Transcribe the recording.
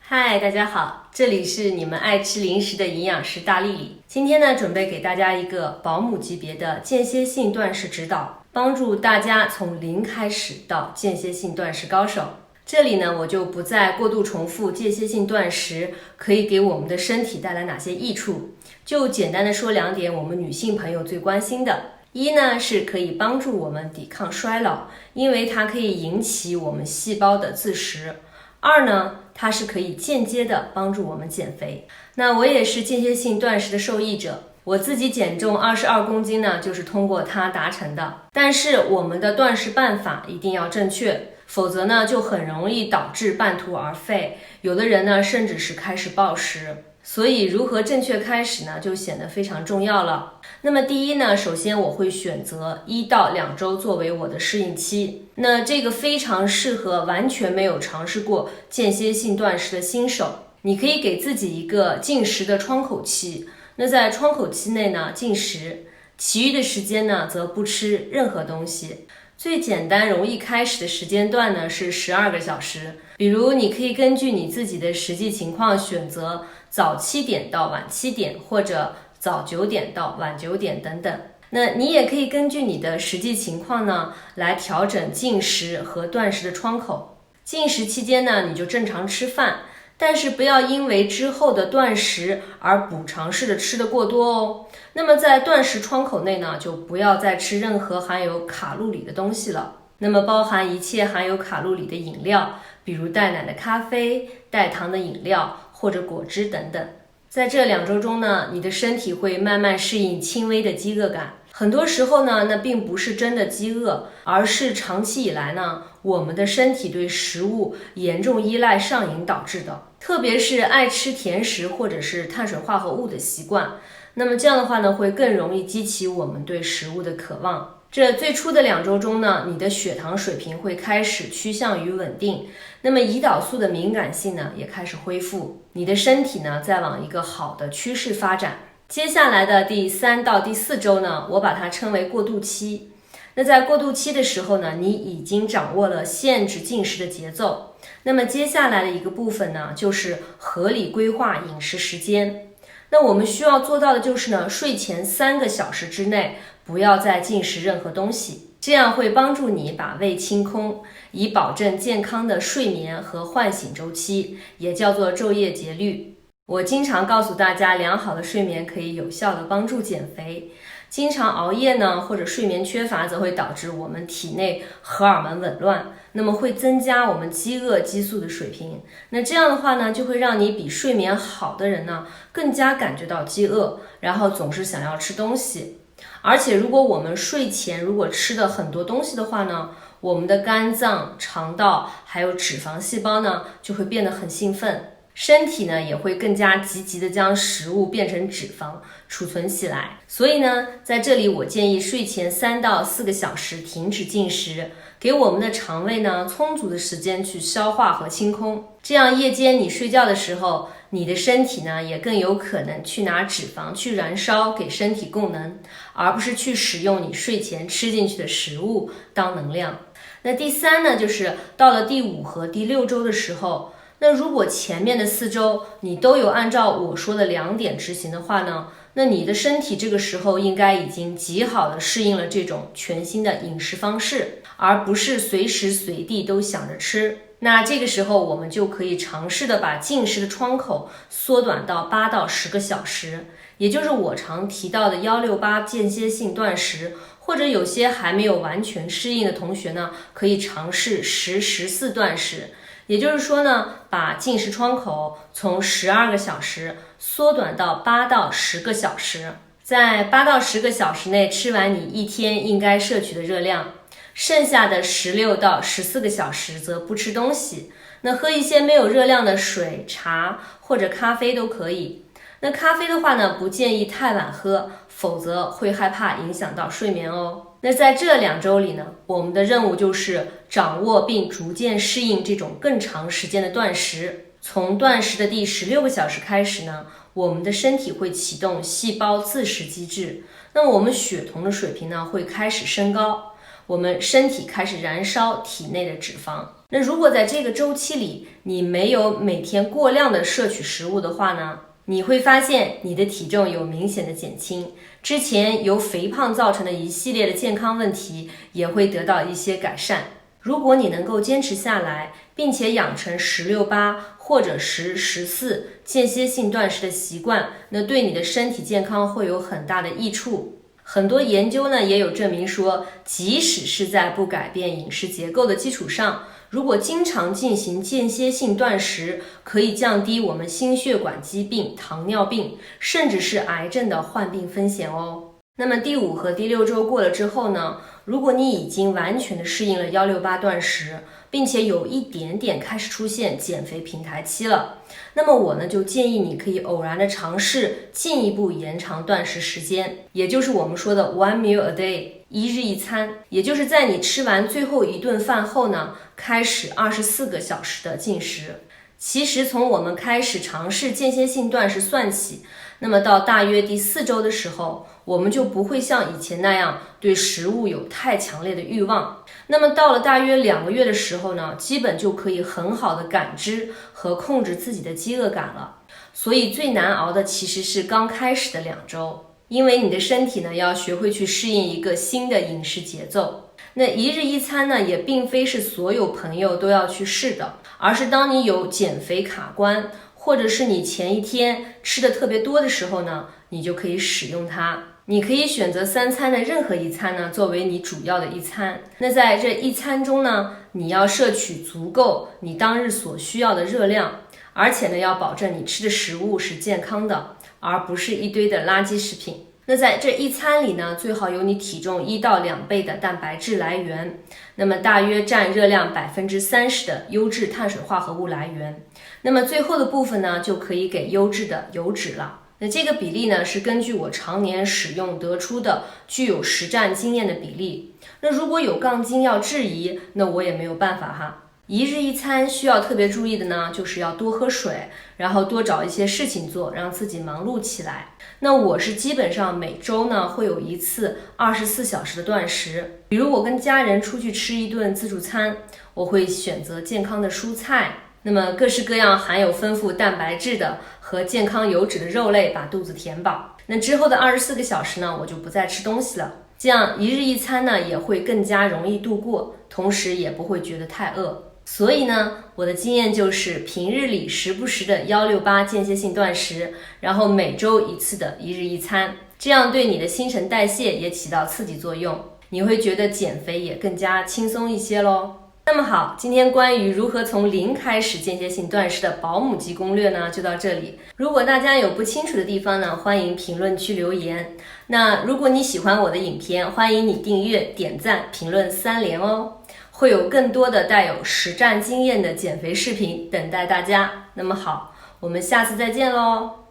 嗨，大家好，这里是你们爱吃零食的营养师大丽丽。今天呢，准备给大家一个保姆级别的间歇性断食指导，帮助大家从零开始到间歇性断食高手。这里呢，我就不再过度重复间歇性断食可以给我们的身体带来哪些益处，就简单的说两点我们女性朋友最关心的。一呢，是可以帮助我们抵抗衰老，因为它可以引起我们细胞的自食。二呢，它是可以间接的帮助我们减肥。那我也是间歇性断食的受益者，我自己减重22公斤呢，就是通过它达成的。但是我们的断食办法一定要正确，否则呢，就很容易导致半途而废。有的人呢，甚至是开始暴食。所以如何正确开始呢，就显得非常重要了。那么第一呢，首先我会选择1到2周作为我的适应期。那这个非常适合完全没有尝试过间歇性断食的新手。你可以给自己一个进食的窗口期，那在窗口期内呢进食，其余的时间呢则不吃任何东西。最简单容易开始的时间段呢是12个小时，比如你可以根据你自己的实际情况选择早7点到晚7点，或者早9点到晚9点等等。那你也可以根据你的实际情况呢来调整进食和断食的窗口。进食期间呢你就正常吃饭，但是不要因为之后的断食而补偿式的吃得过多哦。那么在断食窗口内呢，就不要再吃任何含有卡路里的东西了。那么包含一切含有卡路里的饮料，比如带奶的咖啡、带糖的饮料或者果汁等等。在这2周中呢，你的身体会慢慢适应轻微的饥饿感。很多时候呢，那并不是真的饥饿，而是长期以来呢，我们的身体对食物严重依赖上瘾导致的。特别是爱吃甜食或者是碳水化合物的习惯，那么这样的话呢，会更容易激起我们对食物的渴望。这最初的2周中呢，你的血糖水平会开始趋向于稳定，那么胰岛素的敏感性呢也开始恢复，你的身体呢在往一个好的趋势发展。接下来的第3到第4周呢，我把它称为过渡期。那在过渡期的时候呢，你已经掌握了限制进食的节奏。那么接下来的一个部分呢，就是合理规划饮食时间。那我们需要做到的就是呢，睡前3个小时之内不要再进食任何东西，这样会帮助你把胃清空，以保证健康的睡眠和唤醒周期，也叫做昼夜节律。我经常告诉大家，良好的睡眠可以有效的帮助减肥。经常熬夜呢，或者睡眠缺乏，则会导致我们体内荷尔蒙紊乱，那么会增加我们饥饿激素的水平。那这样的话呢，就会让你比睡眠好的人呢，更加感觉到饥饿，然后总是想要吃东西。而且如果我们睡前如果吃的很多东西的话呢，我们的肝脏、肠道还有脂肪细胞呢，就会变得很兴奋。身体呢也会更加积极的将食物变成脂肪储存起来。所以呢，在这里我建议睡前3到4个小时停止进食，给我们的肠胃呢充足的时间去消化和清空。这样夜间你睡觉的时候，你的身体呢也更有可能去拿脂肪去燃烧给身体供能，而不是去使用你睡前吃进去的食物当能量。那第3呢，就是到了第5和第6周的时候，那如果前面的4周你都有按照我说的2点执行的话呢，那你的身体这个时候应该已经极好的适应了这种全新的饮食方式，而不是随时随地都想着吃。那这个时候我们就可以尝试的把进食的窗口缩短到8到10个小时，也就是我常提到的168间歇性断食，或者有些还没有完全适应的同学呢，可以尝试10、14断食。也就是说呢，把进食窗口从12个小时缩短到8到10个小时，在8到10个小时内吃完你一天应该摄取的热量，剩下的16到14个小时则不吃东西，那喝一些没有热量的水、茶或者咖啡都可以。那咖啡的话呢，不建议太晚喝，否则会害怕影响到睡眠哦。那在这2周里呢，我们的任务就是掌握并逐渐适应这种更长时间的断食。从断食的第16个小时开始呢，我们的身体会启动细胞自食机制，那我们血酮的水平呢会开始升高，我们身体开始燃烧体内的脂肪。那如果在这个周期里，你没有每天过量的摄取食物的话呢，你会发现你的体重有明显的减轻，之前由肥胖造成的一系列的健康问题也会得到一些改善。如果你能够坚持下来，并且养成10-6-8或者10-14间歇性断食的习惯，那对你的身体健康会有很大的益处。很多研究呢也有证明说，即使是在不改变饮食结构的基础上，如果经常进行间歇性断食，可以降低我们心血管疾病、糖尿病，甚至是癌症的患病风险哦。那么第5和第6周过了之后呢，如果你已经完全的适应了168断食，并且有一点点开始出现减肥平台期了，那么我呢就建议你可以偶然的尝试进一步延长断食时间，也就是我们说的 one meal a day， 一日一餐，也就是在你吃完最后一顿饭后呢，开始24个小时的进食。其实从我们开始尝试间歇性断食算起，那么到大约第4周的时候，我们就不会像以前那样对食物有太强烈的欲望。那么到了大约2个月的时候呢，基本就可以很好的感知和控制自己的饥饿感了。所以最难熬的其实是刚开始的2周，因为你的身体呢要学会去适应一个新的饮食节奏。那一日一餐呢，也并非是所有朋友都要去试的，而是当你有减肥卡关，或者是你前一天吃的特别多的时候呢，你就可以使用它。你可以选择3餐的任何一餐呢，作为你主要的一餐。那在这一餐中呢，你要摄取足够你当日所需要的热量，而且呢，要保证你吃的食物是健康的，而不是一堆的垃圾食品。那在这一餐里呢，最好有你体重1到2倍的蛋白质来源，那么大约占热量30%的优质碳水化合物来源。那么最后的部分呢，就可以给优质的油脂了。那这个比例呢，是根据我常年使用得出的具有实战经验的比例。那如果有杠精要质疑，那我也没有办法哈。一日一餐需要特别注意的呢，就是要多喝水，然后多找一些事情做，让自己忙碌起来。那我是基本上每周呢会有一次24小时的断食，比如我跟家人出去吃一顿自助餐，我会选择健康的蔬菜，那么各式各样含有丰富蛋白质的和健康油脂的肉类，把肚子填饱。那之后的24个小时呢，我就不再吃东西了，这样一日一餐呢也会更加容易度过，同时也不会觉得太饿。所以呢，我的经验就是平日里时不时的168间歇性断食，然后每周一次的一日一餐，这样对你的新陈代谢也起到刺激作用，你会觉得减肥也更加轻松一些咯。那么好，今天关于如何从零开始间歇性断食的保姆级攻略呢，就到这里。如果大家有不清楚的地方呢，欢迎评论区留言。那如果你喜欢我的影片，欢迎你订阅、点赞、评论3连哦。会有更多的带有实战经验的减肥视频等待大家。那么好，我们下次再见咯。